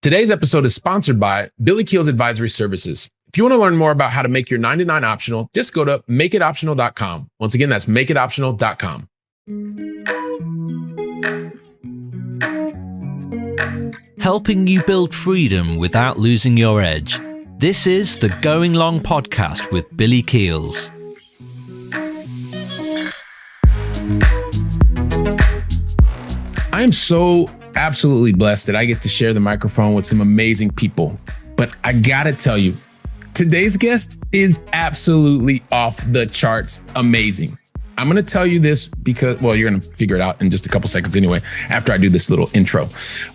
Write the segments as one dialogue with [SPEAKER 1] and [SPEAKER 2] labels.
[SPEAKER 1] Today's episode is sponsored by Billy Keel's Advisory Services. If you want to learn more about how to make your 99 optional, just go to makeitoptional.com. Once again, that's makeitoptional.com.
[SPEAKER 2] Helping you build freedom without losing your edge. This is the Going Long podcast with Billy Keels.
[SPEAKER 1] I am so absolutely blessed that I get to share the microphone with some amazing people. But I gotta tell you, today's guest is absolutely off the charts amazing. I'm gonna tell you this because, well, you're gonna figure it out in just a couple seconds anyway, after I do this little intro,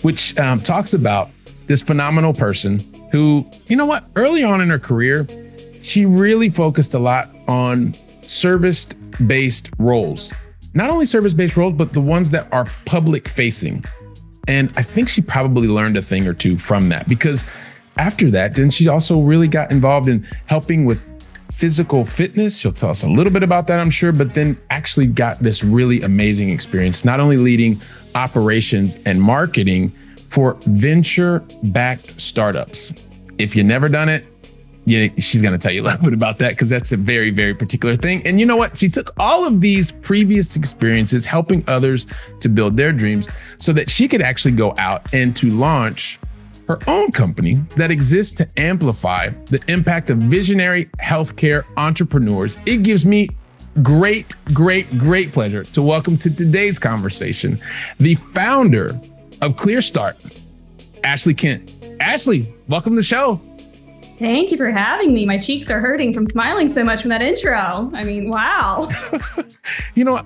[SPEAKER 1] which talks about this phenomenal person who, you know what, early on in her career, she really focused a lot on service-based roles. Not only service-based roles, but the ones that are public-facing. And I think she probably learned a thing or two from that, because after that, then she also really got involved in helping with physical fitness. She'll tell us a little bit about that, I'm sure, but then actually got this really amazing experience, not only leading operations and marketing for venture-backed startups. If you've never done it, she's going to tell you a little bit about that, because that's a very, very particular thing. And you know what? She took all of these previous experiences helping others to build their dreams so that she could actually go out and to launch her own company that exists to amplify the impact of visionary healthcare entrepreneurs. It gives me great pleasure to welcome to today's conversation the founder of Clearstart, Ashley Kent. Ashley, welcome to the show.
[SPEAKER 3] Thank you for having me. My cheeks are hurting from smiling so much from that intro. I mean, wow.
[SPEAKER 1] You know,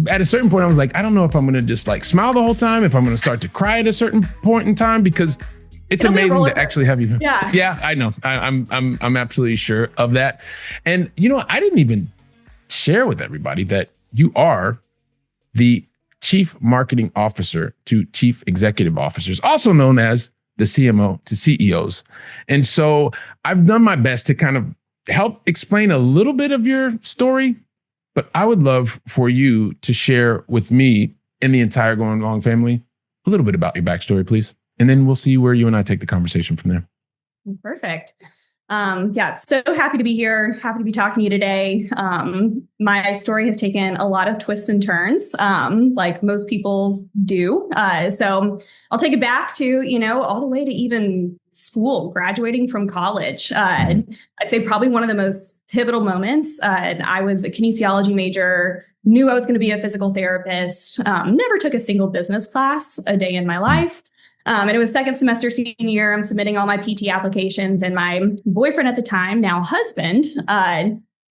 [SPEAKER 1] at a certain point, I was like, I don't know if I'm going to just like smile the whole time, if I'm going to start to cry at a certain point in time, because it's amazing to actually have you. Yeah, I know. I'm absolutely sure of that. And you know, I didn't even share with everybody that you are the Chief Marketing Officer to Chief Executive Officers, also known as the CMO to CEOs. And so I've done my best to kind of help explain a little bit of your story, but I would love for you to share with me and the entire Going Long family a little bit about your backstory, please. And then we'll see where you and I take the conversation from there.
[SPEAKER 3] Perfect. So happy to be here. Happy to be talking to you today. My story has taken a lot of twists and turns, like most people's do. So I'll take it back to, all the way to even school, graduating from college. I'd say probably one of the most pivotal moments. I was a kinesiology major, knew I was going to be a physical therapist, never took a single business class a day in my life. And it was second semester senior year. I'm submitting all my PT applications, and my boyfriend at the time, now husband,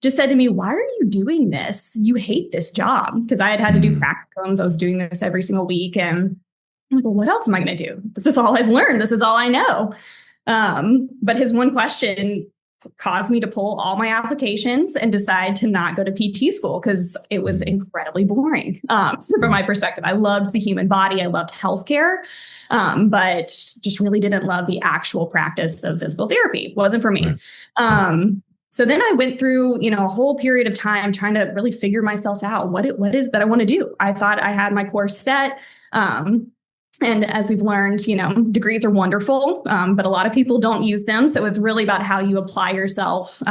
[SPEAKER 3] just said to me, "Why are you doing this? You hate this job." Because I had to do practicums. I was doing this every single week. And I'm like, well, what else am I going to do? This is all I've learned. This is all I know. But his one question caused me to pull all my applications and decide to not go to PT school because it was incredibly boring. From my perspective, I loved the human body. I loved healthcare, but just really didn't love the actual practice of physical therapy. It wasn't for me. So then I went through, a whole period of time trying to really figure myself out. What is that I want to do? I thought I had my course set. And as we've learned, degrees are wonderful, but a lot of people don't use them. So it's really about how you apply yourself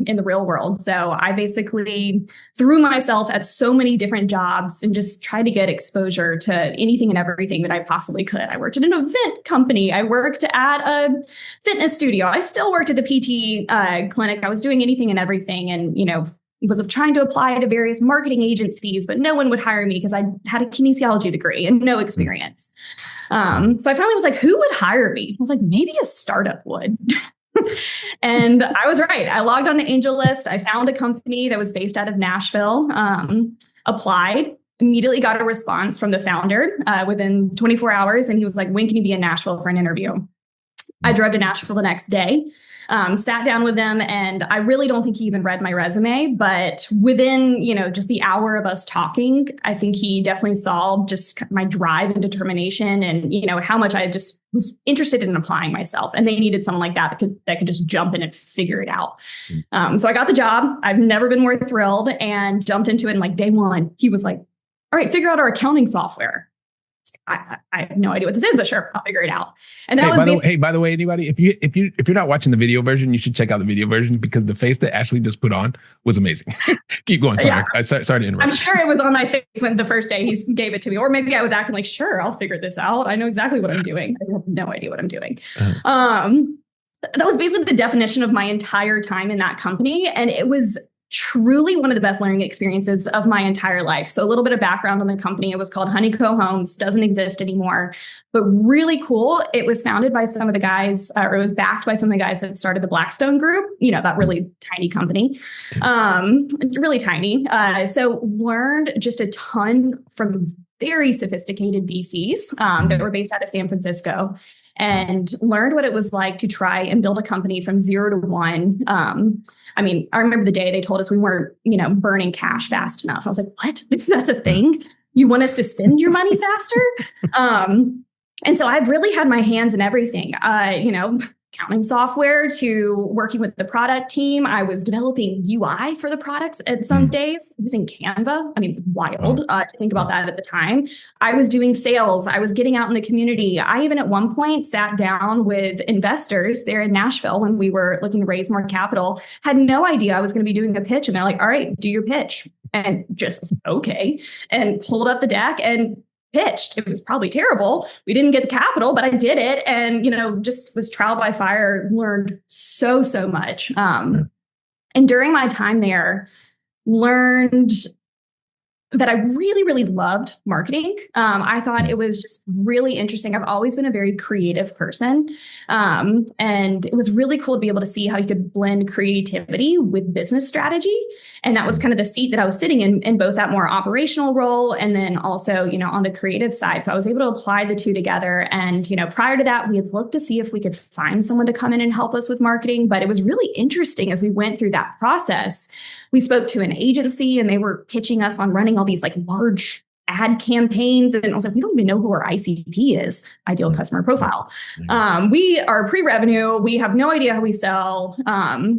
[SPEAKER 3] in the real world. So I basically threw myself at so many different jobs and just tried to get exposure to anything and everything that I possibly could. I worked at an event company. I worked at a fitness studio. I still worked at the PT clinic. I was doing anything and everything. And, was trying to apply to various marketing agencies, but no one would hire me because I had a kinesiology degree and no experience. So I finally was like, who would hire me? I was like, maybe a startup would. And I was right. I logged on to Angel List. I found a company that was based out of Nashville, applied, immediately got a response from the founder within 24 hours. And he was like, when can you be in Nashville for an interview? I drove to Nashville the next day. Sat down with them, and I really don't think he even read my resume, but within, just the hour of us talking, I think he definitely saw just my drive and determination and, how much I just was interested in applying myself. And they needed someone like that could just jump in and figure it out. So I got the job. I've never been more thrilled and jumped into it. And like day one, he was like, all right, figure out our accounting software. I have no idea what this is, but sure, I'll figure it out. And that
[SPEAKER 1] by the way, anybody, if you're not watching the video version, you should check out the video version because the face that Ashley just put on was amazing. Keep going. Sorry. Yeah. Sorry to interrupt.
[SPEAKER 3] I'm sure it was on my face when the first day he gave it to me, or maybe I was acting like, sure, I'll figure this out. I know exactly what I'm doing. I have no idea what I'm doing. That was basically the definition of my entire time in that company. And it was truly one of the best learning experiences of my entire life. So a little bit of background on the company. It was called Honeyco Homes, doesn't exist anymore, but really cool. It was founded by some of the guys, or it was backed by some of the guys that started the Blackstone Group, that really tiny company, really tiny. So learned just a ton from very sophisticated VCs that were based out of San Francisco, and learned what it was like to try and build a company from 0 to 1. I remember the day they told us we weren't, burning cash fast enough. I was like, what? That's a thing? You want us to spend your money faster? And so I've really had my hands in everything, accounting software to working with the product team. I was developing UI for the products at some days using Canva. Wild to think about that at the time. I was doing sales. I was getting out in the community. I even at one point sat down with investors there in Nashville when we were looking to raise more capital, had no idea I was going to be doing a pitch. And they're like, all right, do your pitch. And just was okay. And pulled up the deck and pitched. It was probably terrible. We didn't get the capital, but I did it. And, just was trial by fire, learned so much. And during my time there, learned that I really, really loved marketing. I thought it was just really interesting. I've always been a very creative person. And it was really cool to be able to see how you could blend creativity with business strategy. And that was kind of the seat that I was sitting in both that more operational role and then also, on the creative side. So I was able to apply the two together. And, prior to that, we had looked to see if we could find someone to come in and help us with marketing. But it was really interesting as we went through that process. We spoke to an agency and they were pitching us on running all these large ad campaigns. And I was like, we don't even know who our ICP is, ideal customer profile. We are pre-revenue. We have no idea how we sell.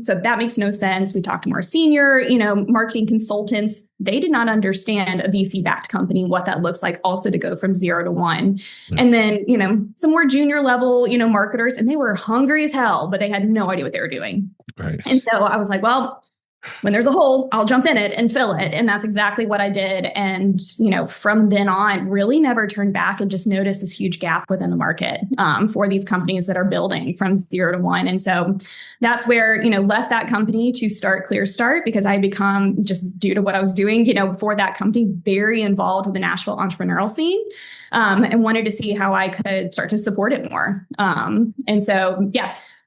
[SPEAKER 3] So that makes no sense. We talked to more senior, marketing consultants. They did not understand a VC-backed company, what that looks like also to go from 0 to 1. And then, some more junior level, marketers, and they were hungry as hell, but they had no idea what they were doing.
[SPEAKER 1] Right.
[SPEAKER 3] And so I was like, well, when there's a hole, I'll jump in it and fill it. And that's exactly what I did. And, from then on, really never turned back and just noticed this huge gap within the market for these companies that are building from 0 to 1. And so that's where, left that company to start Clearstart because I had become, just due to what I was doing, for that company, very involved with the Nashville entrepreneurial scene and wanted to see how I could start to support it more. And so,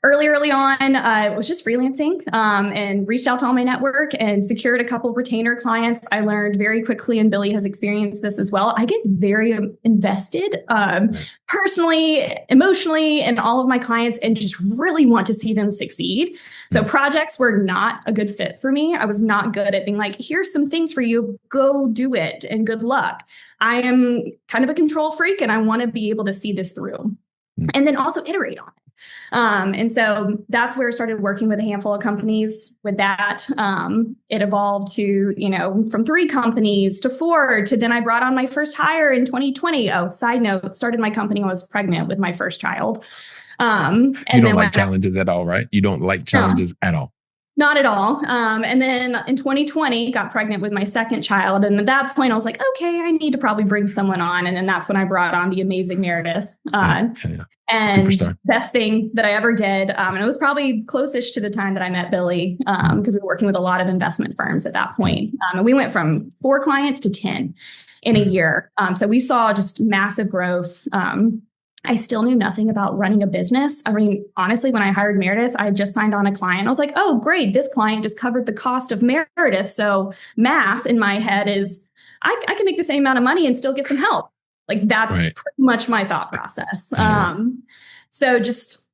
[SPEAKER 3] early on, I was just freelancing and reached out to all my network and secured a couple of retainer clients. I learned very quickly, and Billy has experienced this as well. I get very invested personally, emotionally in all of my clients and just really want to see them succeed. So projects were not a good fit for me. I was not good at being like, here's some things for you, go do it and good luck. I am kind of a control freak and I want to be able to see this through and then also iterate on it. And so that's where I started working with a handful of companies with that. It evolved to, from 3 companies to 4 to then I brought on my first hire in 2020. Oh, side note, started my company when I was pregnant with my first child. And
[SPEAKER 1] you don't like challenges at all, right? You don't like challenges at all.
[SPEAKER 3] Not at all. And then in 2020, got pregnant with my second child. And at that point, I was like, okay, I need to probably bring someone on. And then that's when I brought on the amazing Meredith. And
[SPEAKER 1] Superstar.
[SPEAKER 3] Best thing that I ever did. And it was probably closest to the time that I met Billy because we were working with a lot of investment firms at that point. And we went from 4 clients to 10 in a year. So we saw just massive growth. I still knew nothing about running a business. Honestly, when I hired Meredith, I just signed on a client. I was like, oh, great. This client just covered the cost of Meredith. So math in my head is I can make the same amount of money and still get some help. That's pretty much my thought process. So just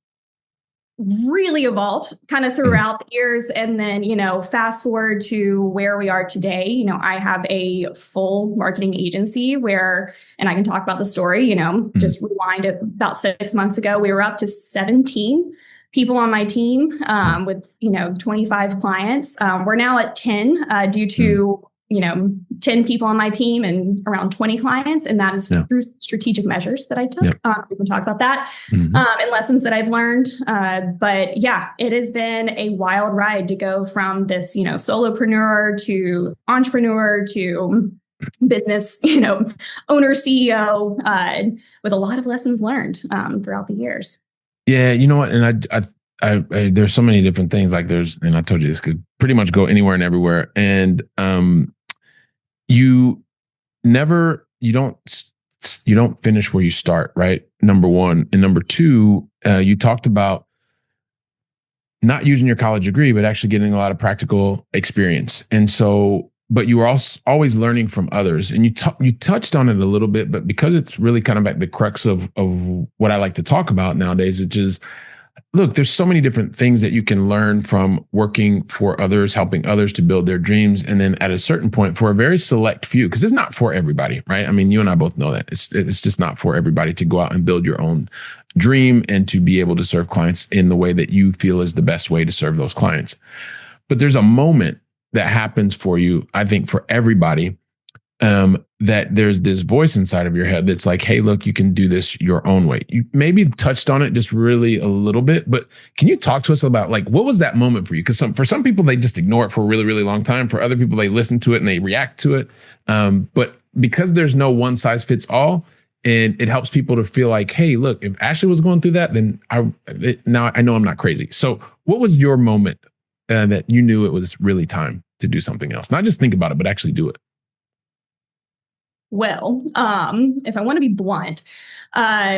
[SPEAKER 3] really evolved kind of throughout the years. And then, fast forward to where we are today, I have a full marketing agency and I can talk about the story, just rewind it about 6 months ago, we were up to 17 people on my team with, 25 clients. We're now at 10 due to 10 people on my team and around 20 clients. And that is through strategic measures that I took. We can talk about that and lessons that I've learned. But yeah, it has been a wild ride to go from this, solopreneur to entrepreneur to business, owner, CEO, with a lot of lessons learned throughout the years.
[SPEAKER 1] Yeah, you know what? And I there's so many different things. Like and I told you this could pretty much go anywhere and everywhere. And you don't finish where you start, right? Number one. And number two, you talked about not using your college degree, but actually getting a lot of practical experience. And so, but you were also always learning from others. And you touched on it a little bit, but because it's really kind of at the crux of what I like to talk about nowadays, it's just, look, there's so many different things that you can learn from working for others, helping others to build their dreams. And then at a certain point, for a very select few, because it's not for everybody, right? I mean, you and I both know that it's just not for everybody to go out and build your own dream and to be able to serve clients in the way that you feel is the best way to serve those clients. But there's a moment that happens for you, I think for everybody, that there's this voice inside of your head that's like, hey, look, you can do this your own way. You maybe touched on it just really a little bit, but can you talk to us about like, what was that moment for you? Because for some people, they just ignore it for a really, really long time. For other people, they listen to it and they react to it. But because there's no one size fits all, and it helps people to feel like, hey, look, if Ashley was going through that, then now I know I'm not crazy. So what was your moment that you knew it was really time to do something else? Not just think about it, but actually do it.
[SPEAKER 3] Well, if I want to be blunt,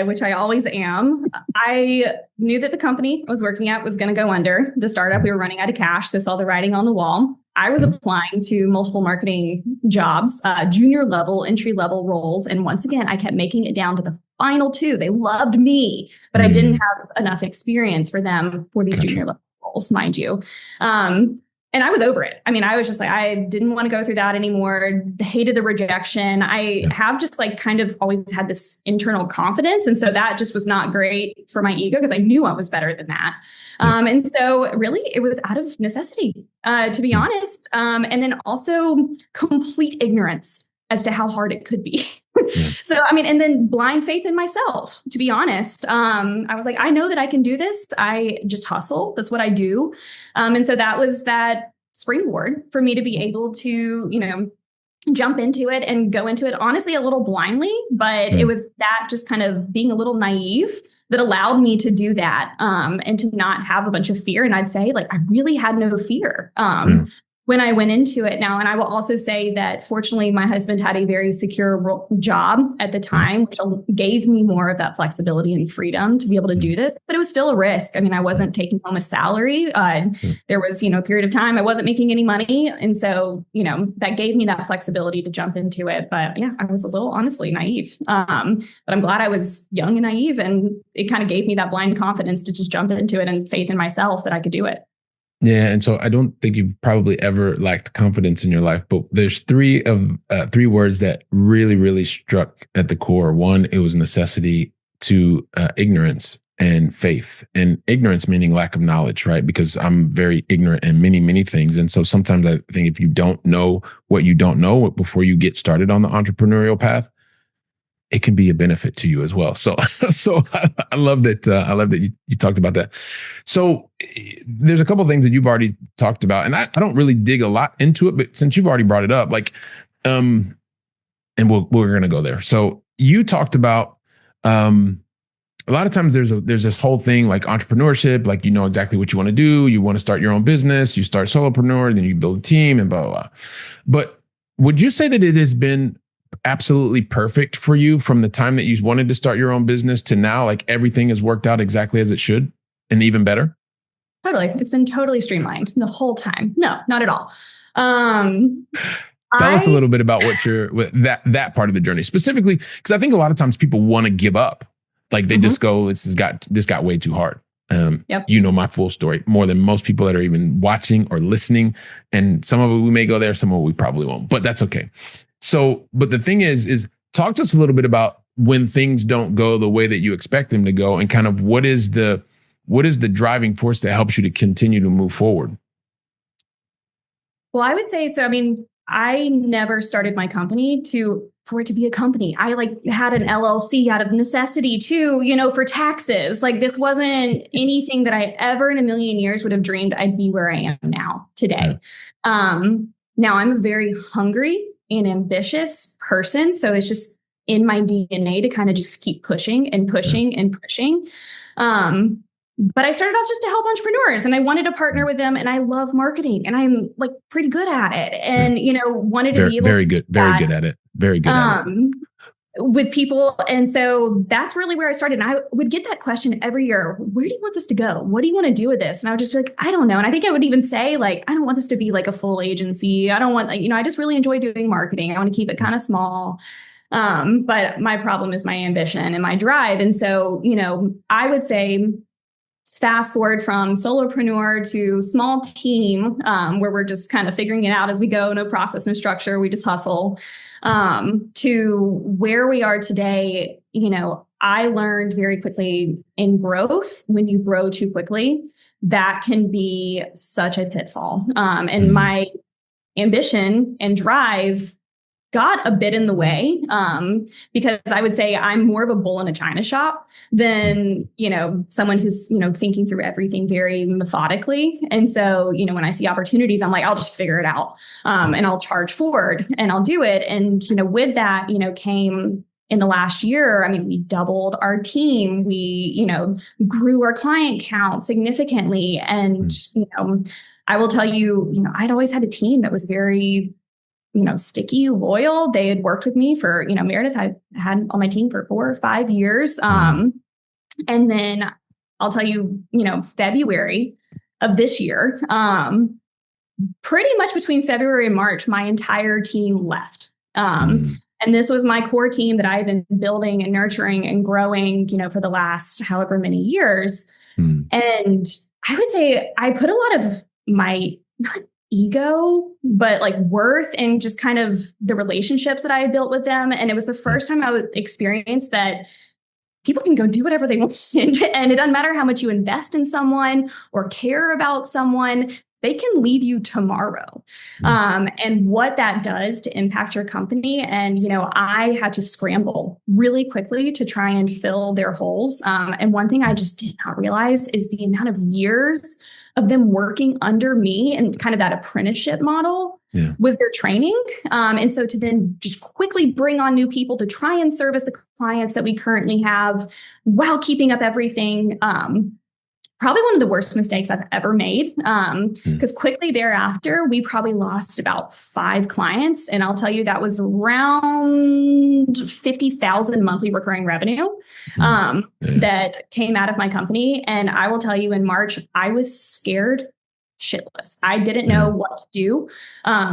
[SPEAKER 3] which I always am, I knew that the company I was working at was going to go under. The startup, we were running out of cash, so saw the writing on the wall. I was applying to multiple marketing jobs, junior level, entry level roles. And once again, I kept making it down to the final two. They loved me, but I didn't have enough experience for them for these junior level roles, mind you. And I was over it. I mean, I was just like, I didn't want to go through that anymore. Hated the rejection. I have just like kind of always had this internal confidence. And so that just was not great for my ego because I knew I was better than that. And so really it was out of necessity, to be honest. And then also complete ignorance as to how hard it could be. So, I mean, and then blind faith in myself, to be honest. I was like, I know that I can do this. I just hustle. That's what I do. And so that was that springboard for me to be able to, jump into it and go into it, honestly, a little blindly. But it was that just kind of being a little naive that allowed me to do that and to not have a bunch of fear. And I'd say like, I really had no fear. When I went into it now. And I will also say that fortunately, my husband had a very secure job at the time, which gave me more of that flexibility and freedom to be able to do this. But it was still a risk. I mean, I wasn't taking home a salary. There was, a period of time I wasn't making any money. And so, that gave me that flexibility to jump into it. But yeah, I was a little honestly naive. But I'm glad I was young and naive. And it kind of gave me that blind confidence to just jump into it and faith in myself that I could do it.
[SPEAKER 1] Yeah. And so I don't think you've probably ever lacked confidence in your life, but there's three words that really, really struck at the core. One, it was necessity. Two, ignorance, and faith. And ignorance meaning lack of knowledge, right? Because I'm very ignorant in many, many things. And so sometimes I think if you don't know what you don't know before you get started on the entrepreneurial path, it can be a benefit to you as well. So I love that. I love that you talked about that. So there's a couple of things that you've already talked about, and I don't really dig a lot into it, but since you've already brought it up, like, and we're going to go there. So you talked about, a lot of times there's this whole thing like entrepreneurship, like, exactly what you want to do. You want to start your own business, you start solopreneur, then you build a team and blah, blah, blah. But would you say that it has been absolutely perfect for you from the time that you wanted to start your own business to now, like everything has worked out exactly as it should and even better?
[SPEAKER 3] Totally. It's been totally streamlined the whole time. No, not at all.
[SPEAKER 1] Tell us a little bit about that part of the journey specifically, because I think a lot of times people want to give up. Like they just go, this got way too hard. My full story more than most people that are even watching or listening. And some of it we may go there, some of it we probably won't, but that's okay. So, but the thing is talk to us a little bit about when things don't go the way that you expect them to go, and kind of what is the driving force that helps you to continue to move forward?
[SPEAKER 3] Well, I would say, so, I mean, I never started my company for it to be a company. I had an LLC out of necessity too, for taxes. This wasn't anything that I ever in a million years would have dreamed I'd be where I am now today. Now I'm a very hungry and ambitious person. So it's just in my DNA to kind of just keep pushing and pushing and pushing. But I started off just to help entrepreneurs, and I wanted to partner with them, and I love marketing, and I'm pretty good at it, and wanted to be able
[SPEAKER 1] very good at it
[SPEAKER 3] with people. And so that's really where I started. And I would get that question every year: where do you want this to go? What do you want to do with this? And I would just be like, I don't know. And I think I would even say I don't want this to be a full agency. I don't want I just really enjoy doing marketing. I want to keep it kind of small. But my problem is my ambition and my drive. And so I would say, fast forward from solopreneur to small team, where we're just kind of figuring it out as we go, no process, no structure, we just hustle, to where we are today. I learned very quickly in growth, when you grow too quickly, that can be such a pitfall. And my ambition and drive got a bit in the way, because I would say I'm more of a bull in a china shop than, someone who's, thinking through everything very methodically. And so, when I see opportunities, I'm like, I'll just figure it out, and I'll charge forward and I'll do it. And, with that, came in the last year, I mean, we doubled our team. We, grew our client count significantly. And, I will tell you, I'd always had a team that was very sticky, loyal. They had worked with me for, Meredith, I had on my team for 4 or 5 years. And then I'll tell you, February of this year, pretty much between February and March, my entire team left. And this was my core team that I've been building and nurturing and growing, for the last however many years. And I would say I put a lot of my, not ego, but worth and just kind of the relationships that I had built with them. And it was the first time I would experience that people can go do whatever they want. And it doesn't matter how much you invest in someone or care about someone, they can leave you tomorrow. And what that does to impact your company. And, I had to scramble really quickly to try and fill their holes. And one thing I just did not realize is the amount of years of them working under me and kind of that apprenticeship model was their training. And so to then just quickly bring on new people to try and service the clients that we currently have while keeping up everything, probably one of the worst mistakes I've ever made. Because quickly thereafter, we probably lost about 5 clients. And I'll tell you, that was around 50,000 monthly recurring revenue that came out of my company. And I will tell you, in March, I was scared shitless. I didn't know what to do,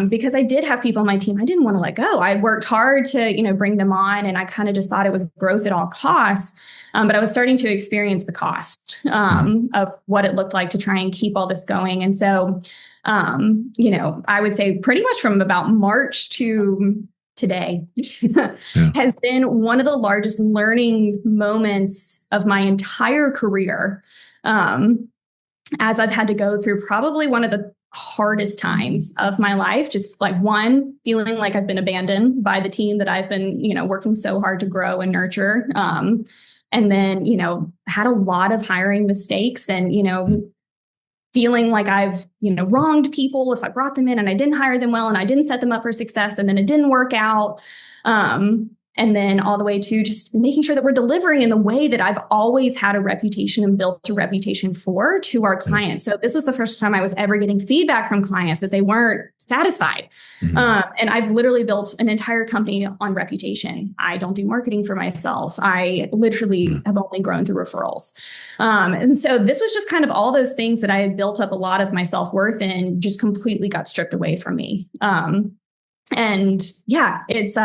[SPEAKER 3] because I did have people on my team I didn't want to let go. I worked hard to, bring them on, and I kind of just thought it was growth at all costs. But I was starting to experience the cost of what it looked like to try and keep all this going. And so, I would say pretty much from about March to today has been one of the largest learning moments of my entire career. As I've had to go through probably one of the hardest times of my life, just one, feeling like I've been abandoned by the team that I've been, working so hard to grow and nurture. And then, had a lot of hiring mistakes and, feeling like I've, wronged people if I brought them in and I didn't hire them well and I didn't set them up for success and then it didn't work out. And then all the way to just making sure that we're delivering in the way that I've always had a reputation and built a reputation for to our clients. So this was the first time I was ever getting feedback from clients that they weren't satisfied. And I've literally built an entire company on reputation. I don't do marketing for myself. I literally have only grown through referrals. And so this was just kind of all those things that I had built up a lot of my self-worth in just completely got stripped away from me. And yeah, it's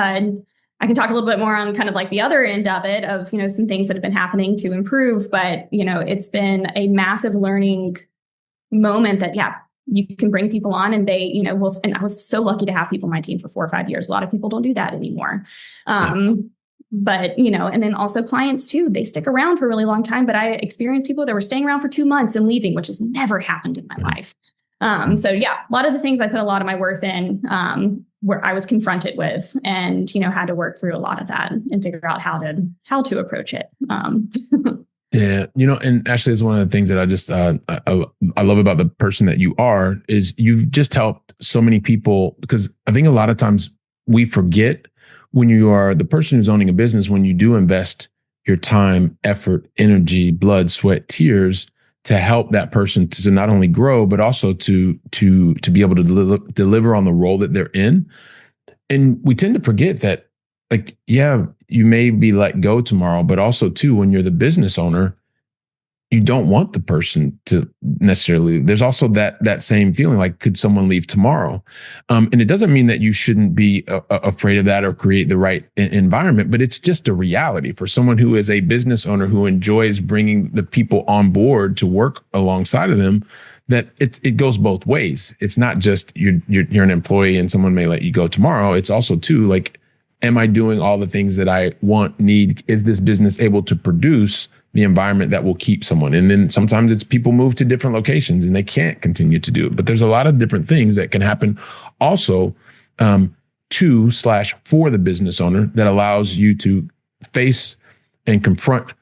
[SPEAKER 3] I can talk a little bit more on kind of the other end of it of, some things that have been happening to improve, but, it's been a massive learning moment that, you can bring people on and they, will, and I was so lucky to have people on my team for 4 or 5 years. A lot of people don't do that anymore. But, and then also clients too, they stick around for a really long time, but I experienced people that were staying around for 2 months and leaving, which has never happened in my life. So yeah, a lot of the things I put a lot of my worth in, where I was confronted with, and, had to work through a lot of that and figure out how to approach it.
[SPEAKER 1] Yeah, and actually, it's one of the things that I just I love about the person that you are is you've just helped so many people, because I think a lot of times we forget when you are the person who's owning a business, when you do invest your time, effort, energy, blood, sweat, tears to help that person to not only grow but also to be able to deliver on the role that they're in. And we tend to forget that, like, yeah, you may be let go tomorrow, but also too, when you're the business owner, you don't want the person to necessarily, there's also that same feeling like, could someone leave tomorrow? And it doesn't mean that you shouldn't be afraid of that or create the right environment, but it's just a reality for someone who is a business owner who enjoys bringing the people on board to work alongside of them, that it goes both ways. It's not just you're an employee and someone may let you go tomorrow. It's also too, like, am I doing all the things that I want, need? Is this business able to produce the environment that will keep someone? And then sometimes it's people move to different locations and they can't continue to do it. But there's a lot of different things that can happen also to/for the business owner that allows you to face and confront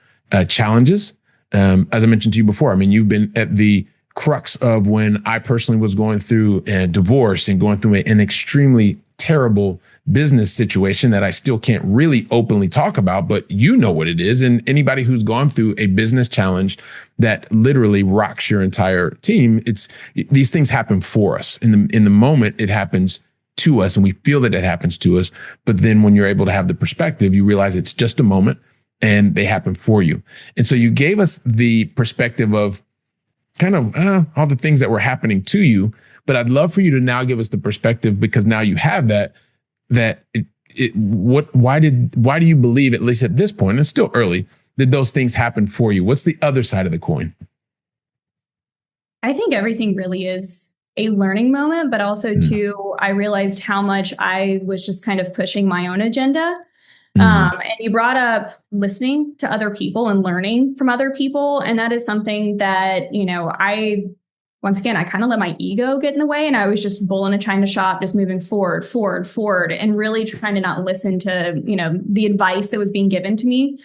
[SPEAKER 1] challenges. As I mentioned to you before, I mean, you've been at the crux of when I personally was going through a divorce and going through an extremely terrible business situation that I still can't really openly talk about, but you know what it is. And anybody who's gone through a business challenge that literally rocks your entire team, these things happen for us. In the moment, it happens to us and we feel that it happens to us. But then when you're able to have the perspective, you realize it's just a moment and they happen for you. And so you gave us the perspective of kind of all the things that were happening to you. But I'd love for you to now give us the perspective, because now you have why do you believe, at least at this point, it's still early, did those things happen for you? What's the other side of the coin?
[SPEAKER 3] I think everything really is a learning moment, but also too, I realized how much I was just kind of pushing my own agenda. And you brought up listening to other people and learning from other people. And that is something that, once again, I kind of let my ego get in the way, and I was just bull in a china shop, just moving forward, and really trying to not listen to, the advice that was being given to me.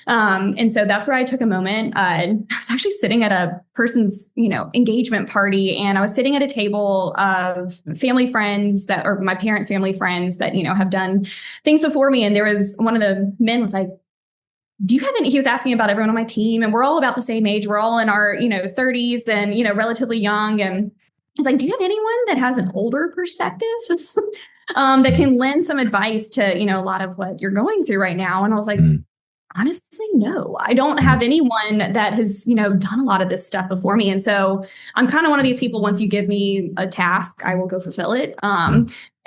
[SPEAKER 3] And so that's where I took a moment. I was actually sitting at a person's, engagement party, and I was sitting at a table of family friends or my parents' family friends that, have done things before me. And there was one of the men was like, do you have any, he was asking about everyone on my team, and we're all about the same age. We're all in our, 30s and, relatively young. And it's like, do you have anyone that has an older perspective that can lend some advice to, a lot of what you're going through right now? And I was like, honestly, no, I don't have anyone that has, done a lot of this stuff before me. And so I'm kind of one of these people, once you give me a task, I will go fulfill it.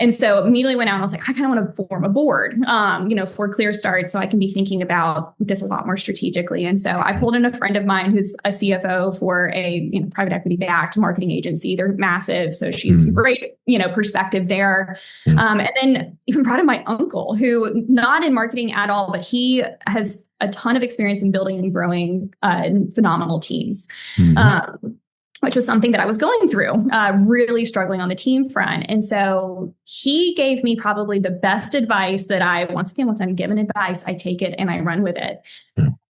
[SPEAKER 3] And so immediately went out and I was like, I kind of want to form a board, for Clearstart, so I can be thinking about this a lot more strategically. And so I pulled in a friend of mine who's a CFO for a private equity backed marketing agency. They're massive. So she's great, perspective there. And then even brought in my uncle, who not in marketing at all, but he has a ton of experience in building and growing phenomenal teams. Which was something that I was going through, really struggling on the team front. And so he gave me probably the best advice that once I'm given advice, I take it and I run with it.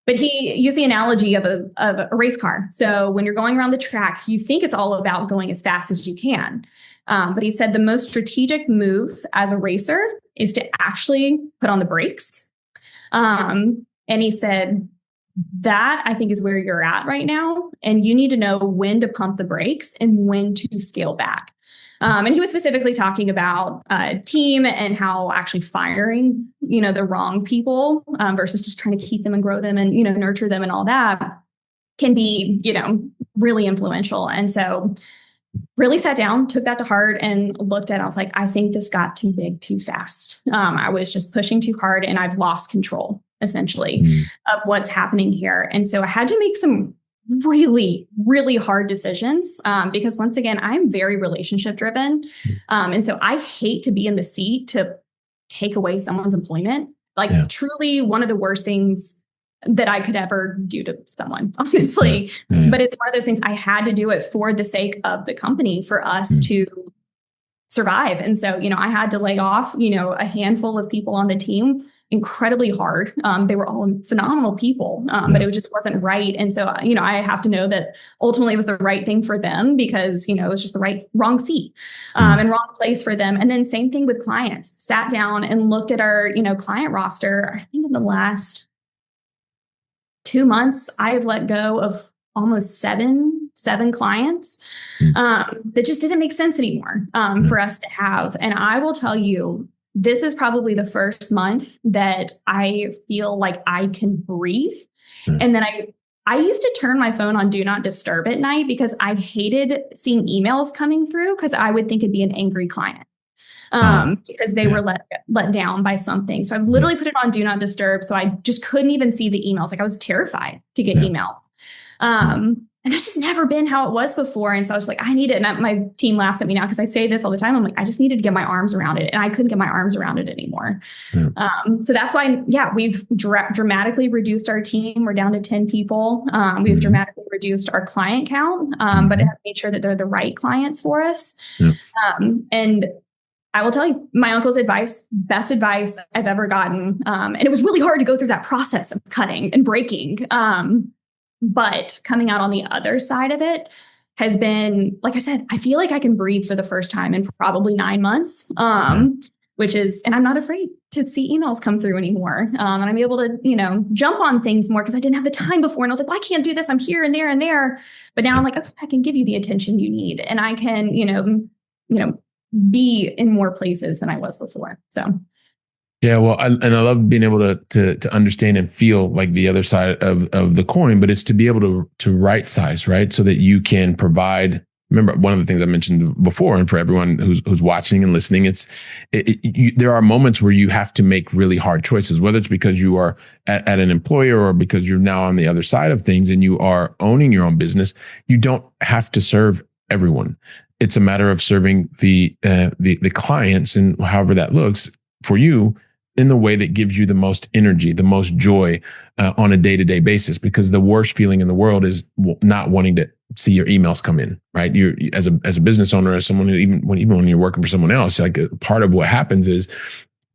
[SPEAKER 3] But he used the analogy of a race car. So when you're going around the track, you think it's all about going as fast as you can. But he said the most strategic move as a racer is to actually put on the brakes. And he said, that I think is where you're at right now. And you need to know when to pump the brakes and when to scale back. And he was specifically talking about team and how actually firing, the wrong people versus just trying to keep them and grow them and, nurture them and all that can be, really influential. And so really sat down, took that to heart and looked at it. I was like, I think this got too big too fast. I was just pushing too hard and I've lost control, essentially, of what's happening here. And so I had to make some really, really hard decisions because once again, I'm very relationship driven. And so I hate to be in the seat to take away someone's employment. Truly one of the worst things that I could ever do to someone, honestly. But it's one of those things I had to do it for the sake of the company, for us to survive. And so, I had to lay off, a handful of people on the team incredibly hard. They were all phenomenal people, but it just wasn't right. And so, I have to know that ultimately it was the right thing for them because, it was just the wrong seat and wrong place for them. And then same thing with clients. Sat down and looked at our, client roster. I think in the last 2 months, I've let go of almost seven clients that just didn't make sense anymore for us to have. And I will tell you, this is probably the first month that I feel like I can breathe. And then I used to turn my phone on Do Not Disturb at night because I hated seeing emails coming through because I would think it'd be an angry client because they were let down by something. So I literally put it on Do Not Disturb. So I just couldn't even see the emails. Like I was terrified to get emails. And that's just never been how it was before. And so I was like, I need it. And my team laughs at me now because I say this all the time. I'm like, I just needed to get my arms around it. And I couldn't get my arms around it anymore. So that's why, we've dramatically reduced our team. We're down to 10 people. We've dramatically reduced our client count, but have made sure that they're the right clients for us. And I will tell you, my uncle's best advice I've ever gotten. And it was really hard to go through that process of cutting and breaking. But coming out on the other side of it has been, like I said, I feel like I can breathe for the first time in probably 9 months, which is, and I'm not afraid to see emails come through anymore. And I'm able to, jump on things more because I didn't have the time before. And I was like, well, I can't do this. I'm here and there and there. But now I'm like, okay, I can give you the attention you need. And I can, be in more places than I was before. So.
[SPEAKER 1] Yeah, well, I love being able to understand and feel like the other side of the coin, but it's to be able to right size, right? So that you can provide. Remember, one of the things I mentioned before, and for everyone who's watching and listening, there are moments where you have to make really hard choices, whether it's because you are at an employer or because you're now on the other side of things and you are owning your own business. You don't have to serve everyone. It's a matter of serving the clients, and however that looks for you, in the way that gives you the most energy, the most joy on a day-to-day basis. Because the worst feeling in the world is not wanting to see your emails come in, right? You're as a business owner, as someone who even when you're working for someone else, like a part of what happens is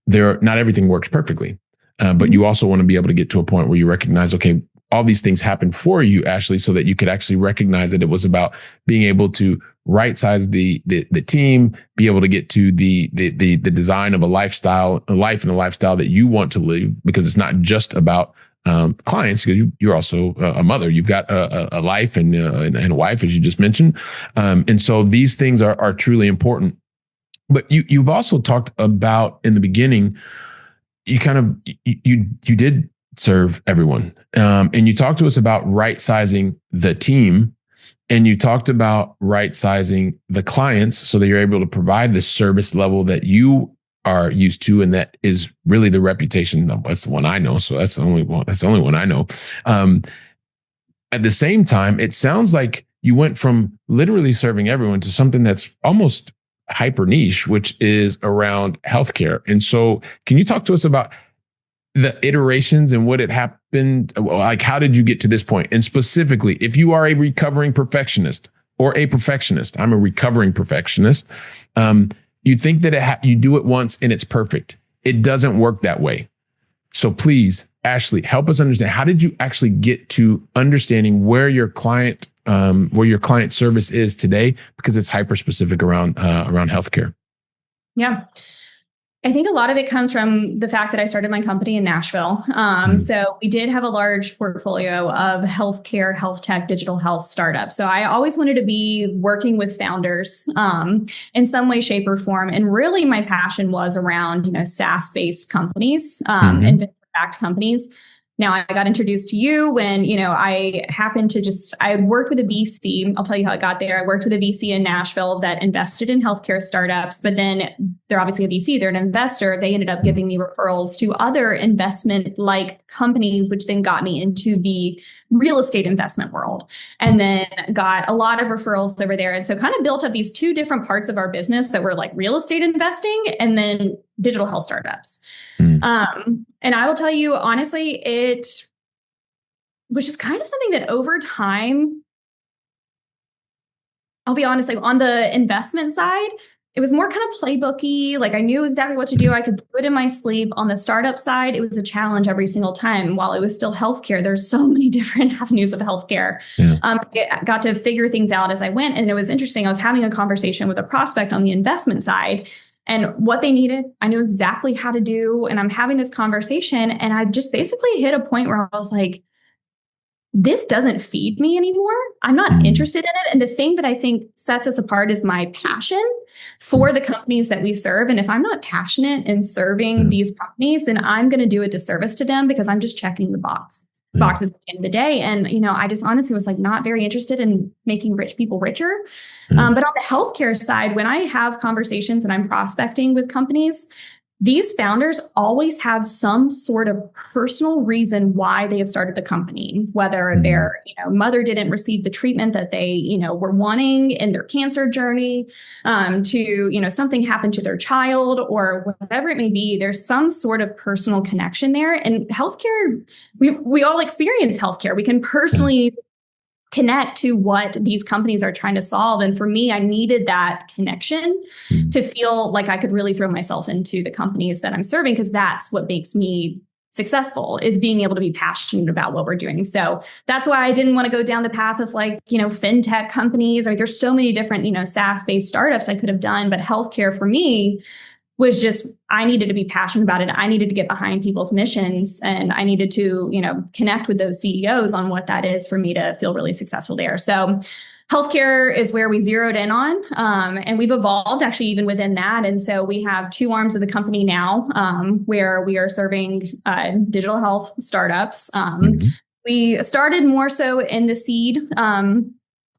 [SPEAKER 1] not everything works perfectly, but you also want to be able to get to a point where you recognize, okay, all these things happen for you, Ashley, so that you could actually recognize that it was about being able to right size the team, be able to get to the design of a life and a lifestyle that you want to live, because it's not just about clients, because you're also a mother. You've got a life and a wife, as you just mentioned. And so these things are truly important. But you've also talked about in the beginning, you did serve everyone. And you talked to us about right sizing the team, and you talked about right sizing the clients so that you're able to provide the service level that you are used to. And that is really the reputation. That's the one I know. So that's the only one I know. At the same time, it sounds like you went from literally serving everyone to something that's almost hyper niche, which is around healthcare. And so can you talk to us about the iterations and what had happened? Like, how did you get to this point? And specifically, if you are a recovering perfectionist or a perfectionist, I'm a recovering perfectionist. You think that you do it once and it's perfect. It doesn't work that way. So please, Ashley, help us understand, how did you actually get to understanding where your client service is today? Because it's hyper specific around healthcare.
[SPEAKER 3] Yeah. I think a lot of it comes from the fact that I started my company in Nashville. So we did have a large portfolio of healthcare, health tech, digital health startups. So I always wanted to be working with founders in some way, shape, or form. And really my passion was around, SaaS-based companies and venture-backed companies. Now, I got introduced to you when, I happened to I worked with a VC. I'll tell you how I got there. I worked with a VC in Nashville that invested in healthcare startups, but then they're obviously a VC, they're an investor. They ended up giving me referrals to other investment-like companies, which then got me into the real estate investment world, and then got a lot of referrals over there. And so kind of built up these two different parts of our business that were like real estate investing and then digital health startups. And I will tell you, honestly, it was just kind of something that over time, I'll be honest, like on the investment side, it was more kind of playbooky. Like I knew exactly what to do. I could do it in my sleep. On the startup side, it was a challenge every single time. While it was still healthcare, there's so many different avenues of healthcare. Yeah. I got to figure things out as I went. And it was interesting. I was having a conversation with a prospect on the investment side and what they needed. I knew exactly how to do. And I'm having this conversation. And I just basically hit a point where I was like, this doesn't feed me anymore. I'm not interested in it. And the thing that I think sets us apart is my passion for the companies that we serve. And if I'm not passionate in serving these companies, then I'm going to do a disservice to them because I'm just checking the boxes at the end of the day. And, I just honestly was like not very interested in making rich people richer. But on the healthcare side, when I have conversations and I'm prospecting with companies, these founders always have some sort of personal reason why they have started the company, whether their mother didn't receive the treatment that they were wanting in their cancer journey, to something happened to their child or whatever it may be. There's some sort of personal connection there. And healthcare, we all experience healthcare. We can personally connect to what these companies are trying to solve. And for me, I needed that connection to feel like I could really throw myself into the companies that I'm serving, because that's what makes me successful, is being able to be passionate about what we're doing. So that's why I didn't want to go down the path of fintech companies. There's so many different, SaaS-based startups I could have done, but healthcare for me was just, I needed to be passionate about it. I needed to get behind people's missions, and I needed to, connect with those CEOs on what that is for me to feel really successful there. So healthcare is where we zeroed in on, and we've evolved actually even within that. And so we have two arms of the company now, where we are serving digital health startups. We started more so in the seed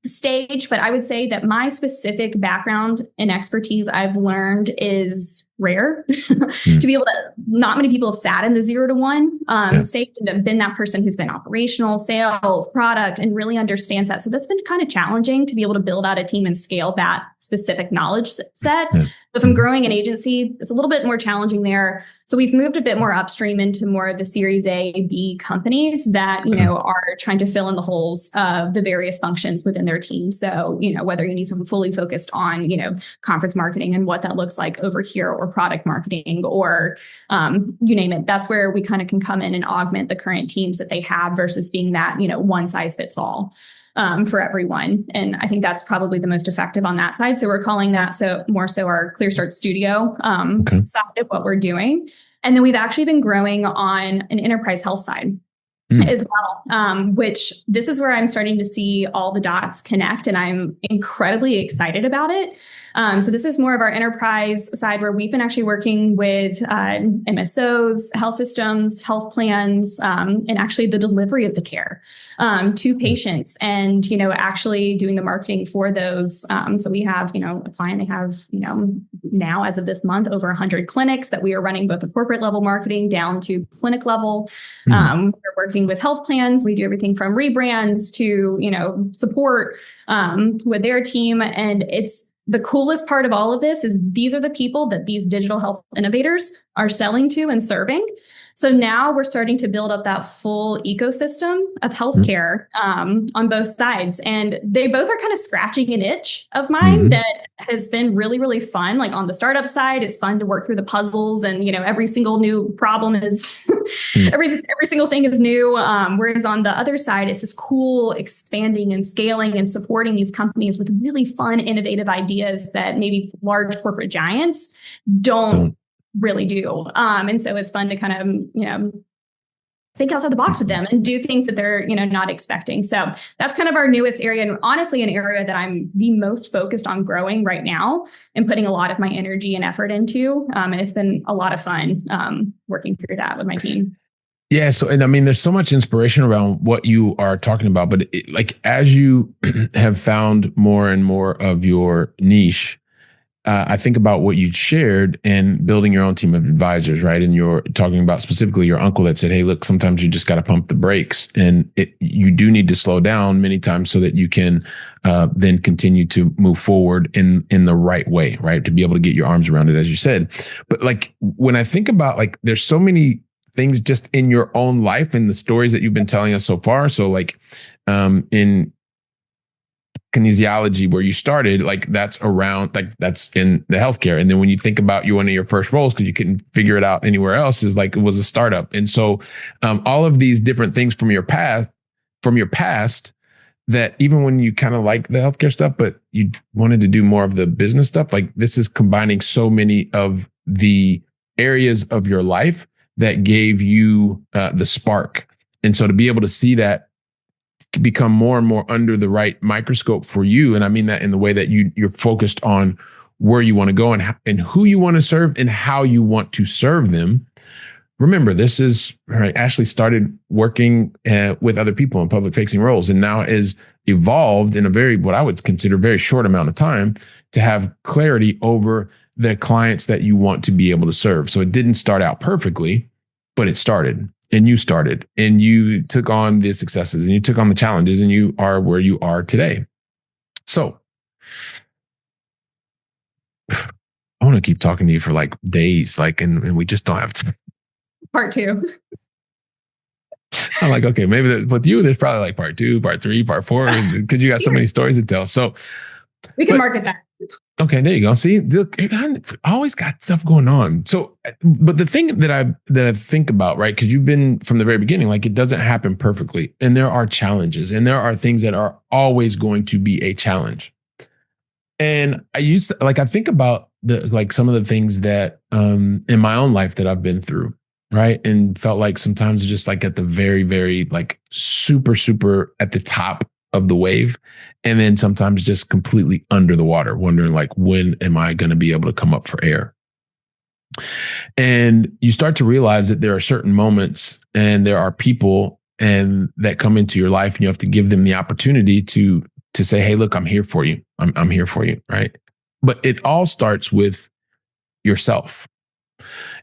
[SPEAKER 3] stage, but I would say that my specific background and expertise I've learned is rare. To be able to, not many people have sat in the 0 to 1 stage and have been that person who's been operational, sales, product, and really understands that. So that's been kind of challenging to be able to build out a team and scale that specific knowledge set. If I'm growing an agency, it's a little bit more challenging there. So we've moved a bit more upstream into more of the Series A, B companies that, are trying to fill in the holes of the various functions within their team. So, whether you need someone fully focused on, conference marketing and what that looks like over here, or product marketing, or you name it, that's where we kind of can come in and augment the current teams that they have versus being that, one size fits all. For everyone. And I think that's probably the most effective on that side. So we're calling that more so our Clearstart studio side of what we're doing. And then we've actually been growing on an enterprise health side as well, which this is where I'm starting to see all the dots connect, and I'm incredibly excited about it. So this is more of our enterprise side, where we've been actually working with MSOs, health systems, health plans, and actually the delivery of the care to patients, and actually doing the marketing for those. So we have a client. They have now, as of this month, over 100 clinics that we are running both the corporate level marketing down to clinic level. We're working with health plans. We do everything from rebrands to support with their team, and it's the coolest part of all of this is these are the people that these digital health innovators are selling to and serving. So now we're starting to build up that full ecosystem of healthcare on both sides. And they both are kind of scratching an itch of mine that has been really, really fun. Like on the startup side, it's fun to work through the puzzles, and every single new problem is every single thing is new. Whereas on the other side, it's this cool expanding and scaling and supporting these companies with really fun, innovative ideas that maybe large corporate giants don't really do. And so it's fun to kind of, think outside the box with them and do things that they're, not expecting. So that's kind of our newest area, and honestly, an area that I'm the most focused on growing right now and putting a lot of my energy and effort into. And it's been a lot of fun working through that with my team.
[SPEAKER 1] Yeah. So, and I mean, there's so much inspiration around what you are talking about, but as you have found more and more of your niche, I think about what you shared and building your own team of advisors, right? And you're talking about specifically your uncle that said, hey, look, sometimes you just got to pump the brakes, and you do need to slow down many times so that you can then continue to move forward in the right way, right? To be able to get your arms around it, as you said. But when I think about there's so many things just in your own life and the stories that you've been telling us so far. So kinesiology where you started, like that's around, like that's in the healthcare. And then when you think about one of your first roles, because you couldn't figure it out anywhere else, is like it was a startup. And so all of these different things from your past, that even when you kind of like the healthcare stuff, but you wanted to do more of the business stuff, like this is combining so many of the areas of your life that gave you the spark. And so to be able to see that become more and more under the right microscope for you, and I mean that in the way that you're focused on where you want to go and who you want to serve and how you want to serve them. Remember, this is right. Ashley started working with other people in public facing roles, and now is evolved in a what I would consider very short amount of time to have clarity over the clients that you want to be able to serve. So it didn't start out perfectly, but it started, and you took on the successes, and you took on the challenges, and you are where you are today. So I want to keep talking to you for like days, and we just don't have time.
[SPEAKER 3] Part 2.
[SPEAKER 1] I'm like, okay, maybe with you, there's probably like part 2, part 3, part 4, because you got so many stories to tell. So
[SPEAKER 3] we can market that.
[SPEAKER 1] Okay, there you go. See, look, I always got stuff going on. So, but the thing that I think about, right? Because you've been from the very beginning, like it doesn't happen perfectly, and there are challenges, and there are things that are always going to be a challenge. And I think about some of the things that in my own life that I've been through. Right. And felt like sometimes just like at the very, very like super, super at the top of the wave. And then sometimes just completely under the water, wondering like, when am I going to be able to come up for air? And you start to realize that there are certain moments and there are people and that come into your life, and you have to give them the opportunity to say, hey, look, I'm here for you. I'm here for you. Right. But it all starts with yourself.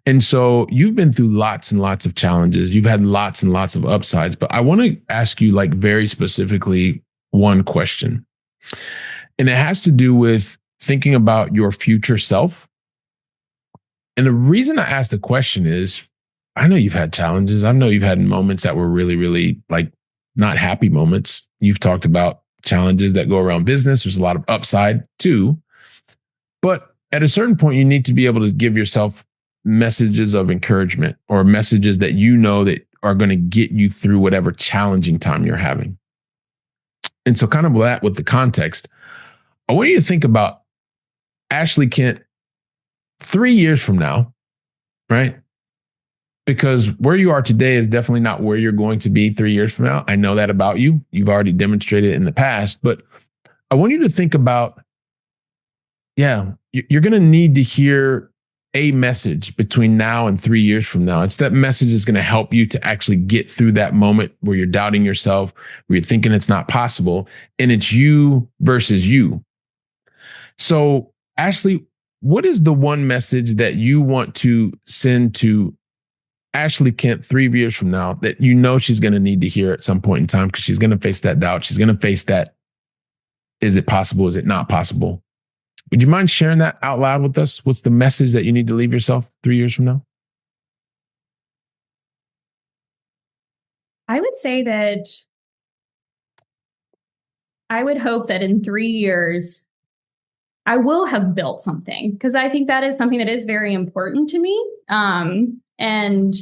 [SPEAKER 1] And so you've been through lots and lots of challenges. You've had lots and lots of upsides, but I want to ask you like very specifically one question. And it has to do with thinking about your future self. And the reason I asked the question is, I know you've had challenges. I know you've had moments that were really, really like not happy moments. You've talked about challenges that go around business. There's a lot of upside too. But at a certain point, you need to be able to give yourself messages of encouragement or messages that you know that are going to get you through whatever challenging time you're having. And so kind of that with the context, I want you to think about Ashley Kent 3 years from now, right? Because where you are today is definitely not where you're going to be 3 years from now. I know that about you. You've already demonstrated it in the past, but I want you to think about, you're going to need to hear a message between now and 3 years from now. It's that message is going to help you to actually get through that moment where you're doubting yourself, where you're thinking it's not possible, and it's you versus you. So, Ashley, what is the one message that you want to send to Ashley Kent 3 years from now that you know she's going to need to hear at some point in time, because she's going to face that doubt. She's going to face that, is it possible? Is it not possible? Would you mind sharing that out loud with us? What's the message that you need to leave yourself 3 years from now?
[SPEAKER 3] I would say that I would hope that in 3 years, I will have built something, because I think that is something that is very important to me. And,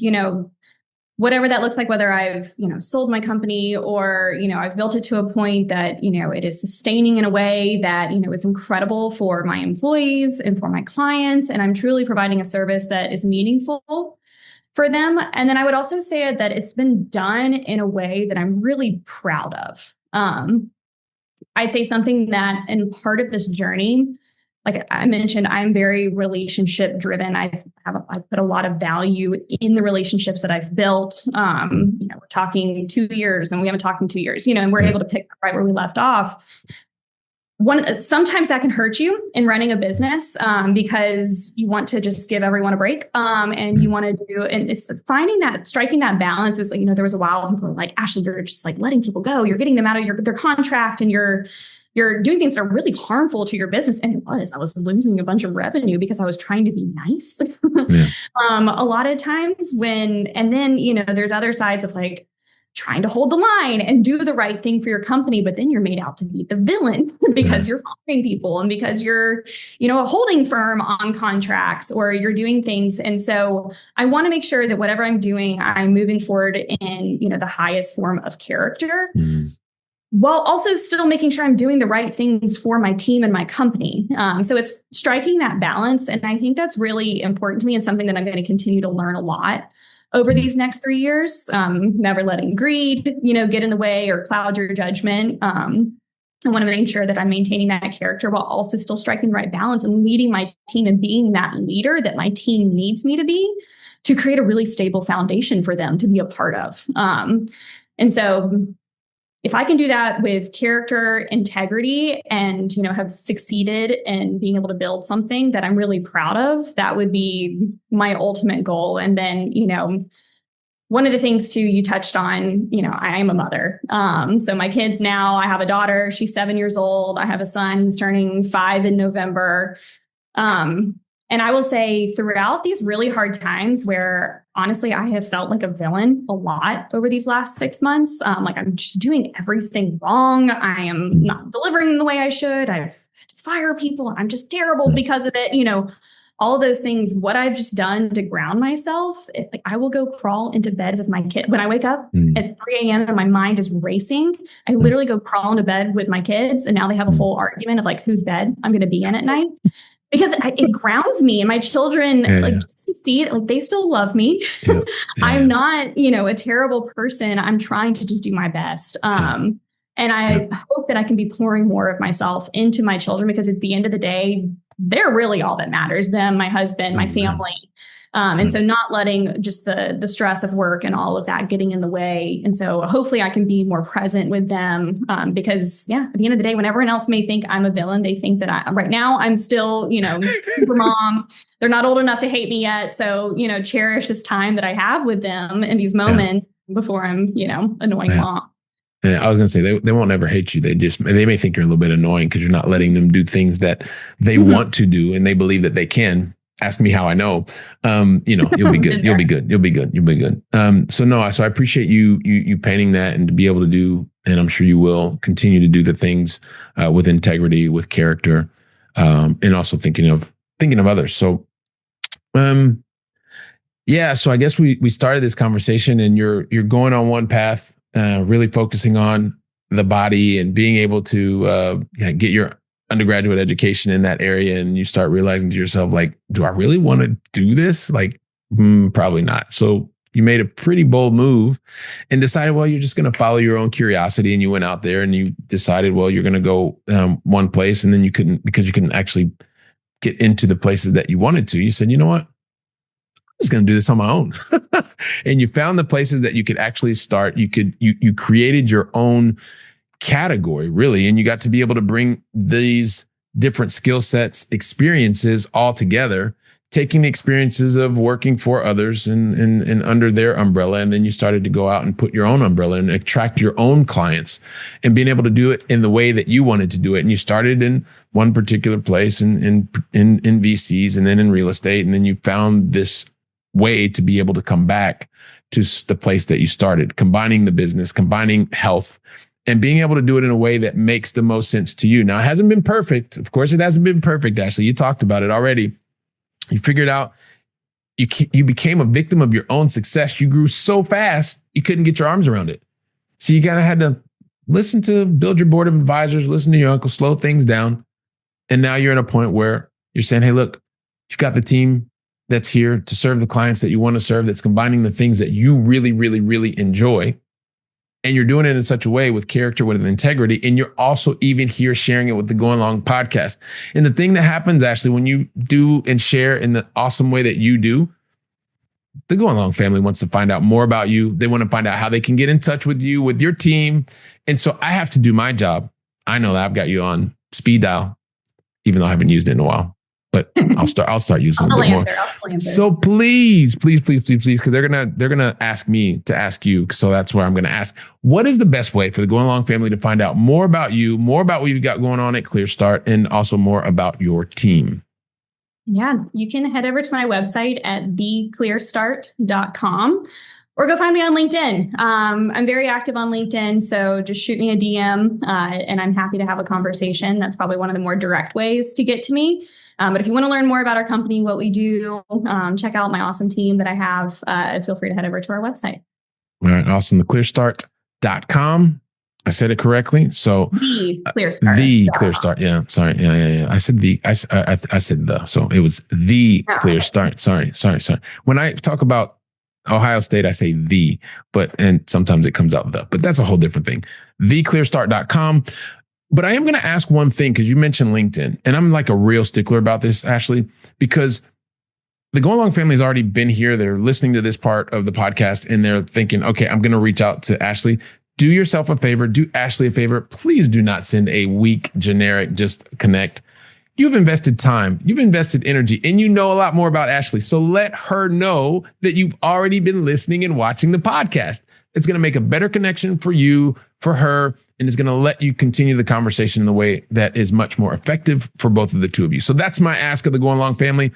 [SPEAKER 3] whatever that looks like, whether I've, sold my company or, I've built it to a point that, it is sustaining in a way that, is incredible for my employees and for my clients. And I'm truly providing a service that is meaningful for them. And then I would also say that it's been done in a way that I'm really proud of. I'd say something that in part of this journey, like I mentioned, I'm very relationship driven. I put a lot of value in the relationships that I've built. We're talking 2 years and we haven't talked in 2 years, and we're able to pick up right where we left off. Sometimes that can hurt you in running a business because you want to just give everyone a break and you want to do, and it's striking that balance is like, there was a while people were like, Ashley, you're just like letting people go. You're getting them out of their contract and you're doing things that are really harmful to your business. And I was losing a bunch of revenue because I was trying to be nice. A lot of times and then, there's other sides of like trying to hold the line and do the right thing for your company, but then you're made out to be the villain because you're firing people and because you're, a holding firm on contracts or you're doing things. And so I want to make sure that whatever I'm doing, I'm moving forward in, the highest form of character. While also still making sure I'm doing the right things for my team and my company. So it's striking that balance. And I think that's really important to me and something that I'm going to continue to learn a lot over these next 3 years. Never letting greed, get in the way or cloud your judgment. I want to make sure that I'm maintaining that character while also still striking the right balance and leading my team and being that leader that my team needs me to be to create a really stable foundation for them to be a part of. And so if I can do that with character, integrity, and, have succeeded in being able to build something that I'm really proud of, that would be my ultimate goal. And then, one of the things too, you touched on, I am a mother. So my kids now, I have a daughter, she's 7 years old. I have a son who's turning 5 in November. And I will say throughout these really hard times where honestly, I have felt like a villain a lot over these last 6 months. Like I'm just doing everything wrong. I am not delivering the way I should. I've had to fire people. I'm just terrible because of it. All of those things, what I've just done to ground myself, like I will go crawl into bed with my kid. When I wake up at 3 a.m. and my mind is racing, I literally go crawl into bed with my kids. And now they have a whole argument of like whose bed I'm going to be in at night. Because it grounds me and my children, just to see it, like they still love me. I'm not, a terrible person. I'm trying to just do my best. And I hope that I can be pouring more of myself into my children because at the end of the day, they're really all that matters. Them, my husband, my family. And so not letting just the stress of work and all of that getting in the way. And so hopefully I can be more present with them because at the end of the day, when everyone else may think I'm a villain, they think that right now I'm still, super mom. They're not old enough to hate me yet. So, cherish this time that I have with them in these moments before I'm, annoying mom.
[SPEAKER 1] Yeah, I was going to say they won't ever hate you. They may think you're a little bit annoying because you're not letting them do things that they want to do and they believe that they can. Ask me how I know. You'll be good. You'll be good. You'll be good. You'll be good. So I appreciate you painting that and to be able to do, and I'm sure you will continue to do the things with integrity, with character, and also thinking of others. So, so I guess we started this conversation, and you're going on one path, really focusing on the body and being able to get your undergraduate education in that area. And you start realizing to yourself, like, do I really want to do this? Like, probably not. So you made a pretty bold move and decided, well, you're just going to follow your own curiosity. And you went out there and you decided, well, you're going to go one place. And then you couldn't actually get into the places that you wanted to. You said, you know what? I'm just going to do this on my own. And you found the places that you could actually start. You created your own category, really, and you got to be able to bring these different skill sets, experiences all together, taking the experiences of working for others and under their umbrella, and then you started to go out and put your own umbrella and attract your own clients and being able to do it in the way that you wanted to do it. And you started in one particular place in VCs and then in real estate, and then you found this way to be able to come back to the place that you started, combining the business, combining health, and being able to do it in a way that makes the most sense to you. Now, it hasn't been perfect. Of course, it hasn't been perfect, Ashley. You talked about it already. You figured out you became a victim of your own success. You grew so fast, you couldn't get your arms around it. So you kind of had to build your board of advisors, listen to your uncle, slow things down. And now you're at a point where you're saying, hey, look, you've got the team that's here to serve the clients that you want to serve, that's combining the things that you really, really, really enjoy. And you're doing it in such a way with character, with integrity. And you're also even here sharing it with the Going Long podcast. And the thing that happens, Ashley, when you do and share in the awesome way that you do, the Going Long family wants to find out more about you. They want to find out how they can get in touch with you, with your team. And so I have to do my job. I know that I've got you on speed dial, even though I haven't used it in a while. But I'll start using it a bit more. So please, because they're gonna ask me to ask you. So that's where I'm gonna ask. What is the best way for the Going Long family to find out more about you, more about what you've got going on at Clearstart, and also more about your team?
[SPEAKER 3] Yeah, you can head over to my website at theclearstart.com. or go find me on LinkedIn. I'm very active on LinkedIn, so just shoot me a DM and I'm happy to have a conversation. That's probably one of the more direct ways to get to me. But if you want to learn more about our company, what we do, check out my awesome team that I have. Feel free to head over to our website.
[SPEAKER 1] All right, awesome. The Clearstart.com. I said it correctly. So
[SPEAKER 3] the Clearstart.
[SPEAKER 1] The Clearstart. Yeah. Sorry. Yeah. I said I said the. So it was the Clearstart. Sorry. When I talk about Ohio State, I say the, and sometimes it comes out the, but that's a whole different thing. TheClearstart.com. But I am going to ask one thing, because you mentioned LinkedIn, and I'm like a real stickler about this, Ashley, because the Going Long family has already been here. They're listening to this part of the podcast and they're thinking, okay, I'm going to reach out to Ashley. Do yourself a favor. Do Ashley a favor. Please do not send a weak, generic, just connect. You've invested time, you've invested energy, and you know a lot more about Ashley. So let her know that you've already been listening and watching the podcast. It's going to make a better connection for you, for her, and it's going to let you continue the conversation in the way that is much more effective for both of the two of you. So that's my ask of the Going Long family.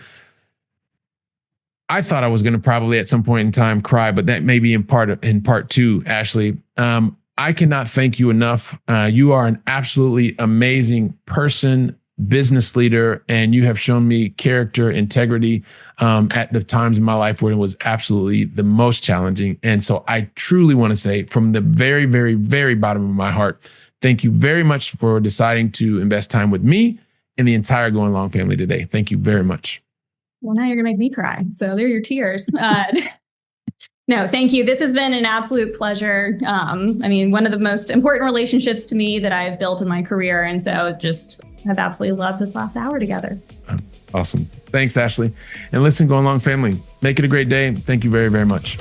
[SPEAKER 1] I thought I was going to probably at some point in time cry, but that may be in part two, Ashley. I cannot thank you enough. You are an absolutely amazing person, business leader, and you have shown me character, integrity at the times in my life where it was absolutely the most challenging. And so I truly want to say, from the very, very, very bottom of my heart, thank you very much for deciding to invest time with me and the entire Going Long family today. Thank you very much.
[SPEAKER 3] Well, now you're going to make me cry. So there are your tears. No, thank you. This has been an absolute pleasure. One of the most important relationships to me that I've built in my career. And so just have absolutely loved this last hour together.
[SPEAKER 1] Awesome. Thanks, Ashley. And listen, Going Long family, make it a great day. Thank you very, very much.